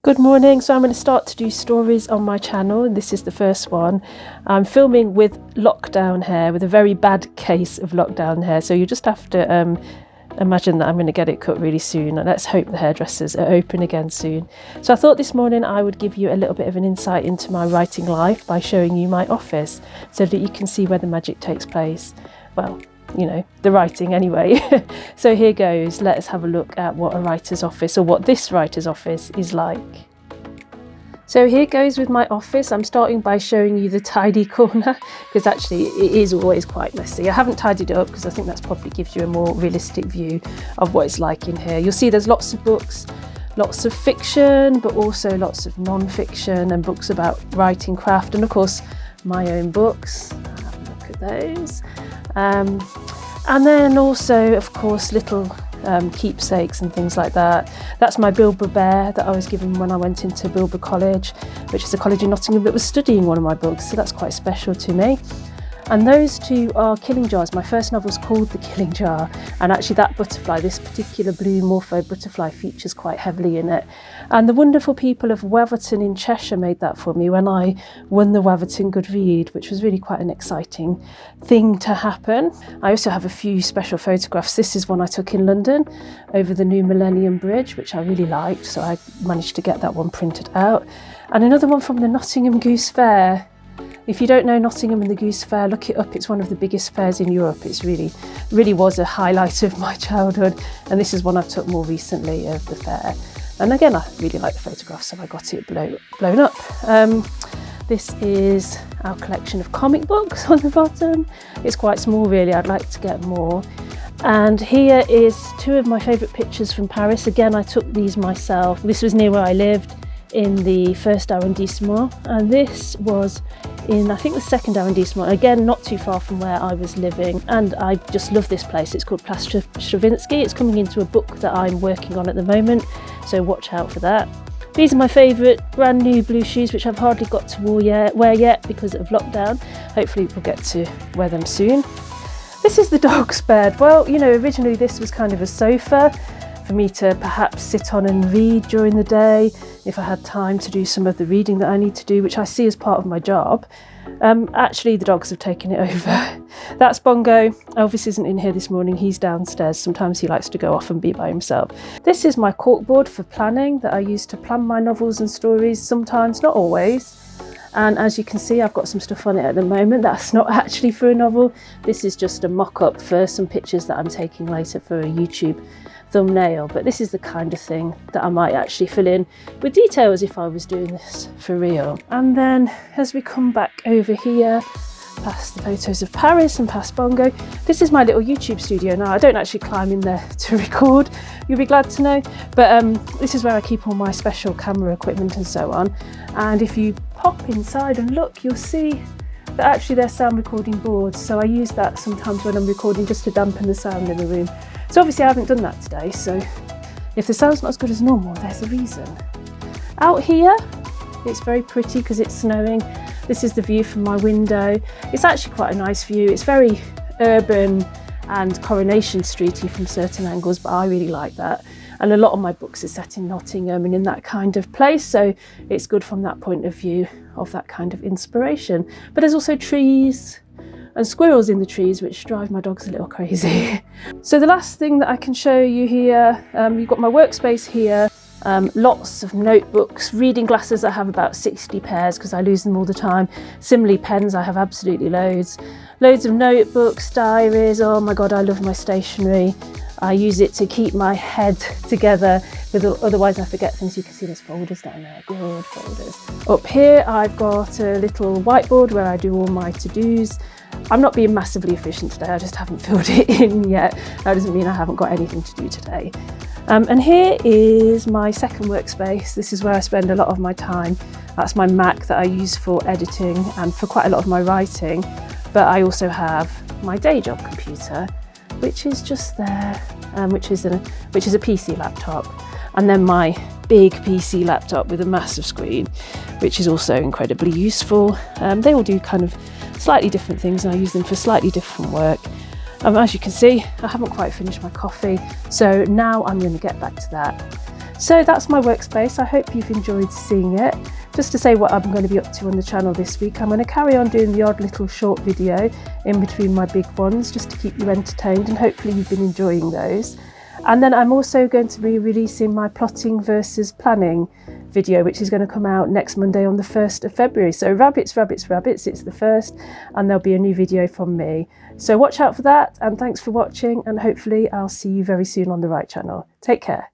Good morning. So I'm going to start to do stories on my channel, and this is the first one. I'm filming with lockdown hair, with a very bad case of lockdown hair, so you just have to imagine that I'm going to get it cut really soon, and let's hope the hairdressers are open again soon. So I thought this morning I would give you a little bit of an insight into my writing life by showing you my office so that you can see where the magic takes place. Well, you know, the writing anyway. So here goes. Let us have a look at what a writer's office, or what this writer's office is like. So here goes with my office. I'm starting by showing you the tidy corner, because actually it is always quite messy. I haven't tidied it up because I think that's probably gives you a more realistic view of what it's like in here. You'll see there's lots of books, lots of fiction, but also lots of non-fiction and books about writing craft, and of course my own books. Have a look at those. And then also, of course, little keepsakes and things like that. That's my Bilber bear that I was given when I went into Bilber College, which is a college in Nottingham that was studying one of my books, so that's quite special to me. And those two are killing jars. My first novel's called The Killing Jar, and actually that butterfly, this particular blue morpho butterfly, features quite heavily in it. And the wonderful people of Waverton in Cheshire made that for me when I won the Waverton Good Read, which was really quite an exciting thing to happen. I also have a few special photographs. This is one I took in London over the New Millennium Bridge, which I really liked, so I managed to get that one printed out. And another one from the Nottingham Goose Fair. If you don't know Nottingham and the Goose Fair, look it up. It's one of the biggest fairs in Europe. It's really was a highlight of my childhood. And this is one I took more recently of the fair. And again, I really like the photographs, so I got it blown up. This is our collection of comic books on the bottom. It's quite small, really. I'd like to get more. And here is two of my favourite pictures from Paris. Again, I took these myself. This was near where I lived, in the first arrondissement, and this was in, I think, the second arrondissement, again not too far from where I was living, and I just love this place. It's called Place Stravinsky. It's coming into a book that I'm working on at the moment, so watch out for that. These are my favourite brand new blue shoes, which I've hardly got to wear yet because of lockdown. Hopefully we'll get to wear them soon. This is the dog's bed. Well, you know, originally this was kind of a sofa for me to perhaps sit on and read during the day if I had time to do some of the reading that I need to do, which I see as part of my job. Actually, the dogs have taken it over. That's Bongo. Elvis isn't in here this morning, he's downstairs. Sometimes he likes to go off and be by himself. This is my corkboard for planning that I use to plan my novels and stories sometimes, not always. And as you can see, I've got some stuff on it at the moment that's not actually for a novel. This is just a mock-up for some pictures that I'm taking later for a YouTube thumbnail, but this is the kind of thing that I might actually fill in with details if I was doing this for real. And then as we come back over here, past the photos of Paris and past Bongo, this is my little YouTube studio. Now, I don't actually climb in there to record, you'll be glad to know, but this is where I keep all my special camera equipment and so on. And if you pop inside and look, you'll see that actually they're sound recording boards, so I use that sometimes when I'm recording just to dampen the sound in the room. So obviously I haven't done that today, so if the sound's not as good as normal, there's a reason. Out here, it's very pretty because it's snowing. This is the view from my window. It's actually quite a nice view. It's very urban and Coronation Streety from certain angles, but I really like that. And a lot of my books are set in Nottingham and in that kind of place, so it's good from that point of view of that kind of inspiration. But there's also trees and squirrels in the trees, which drive my dogs a little crazy. So the last thing that I can show you here, you've got my workspace here, lots of notebooks, reading glasses. I have about 60 pairs because I lose them all the time. Similarly, pens, I have absolutely loads. Loads of notebooks, diaries. Oh my God, I love my stationery. I use it to keep my head together, otherwise I forget things. You can see there's folders down there, good folders. Up here I've got a little whiteboard where I do all my to-dos. I'm not being massively efficient today, I just haven't filled it in yet. That doesn't mean I haven't got anything to do today. And here is my second workspace. This is where I spend a lot of my time. That's my Mac that I use for editing and for quite a lot of my writing. But I also have my day job computer, which is just there, which is a PC laptop. And then my big PC laptop with a massive screen, which is also incredibly useful. They all do kind of slightly different things, and I use them for slightly different work. As you can see, I haven't quite finished my coffee, so now I'm going to get back to that. So that's my workspace. I hope you've enjoyed seeing it. Just to say what I'm going to be up to on the channel this week, I'm going to carry on doing the odd little short video in between my big ones, just to keep you entertained, and hopefully you've been enjoying those. And then I'm also going to be releasing my plotting versus planning video, which is going to come out next Monday on the 1st of February. So rabbits, rabbits, rabbits, it's the 1st, and there'll be a new video from me. So watch out for that, and thanks for watching, and hopefully I'll see you very soon on the Write channel. Take care.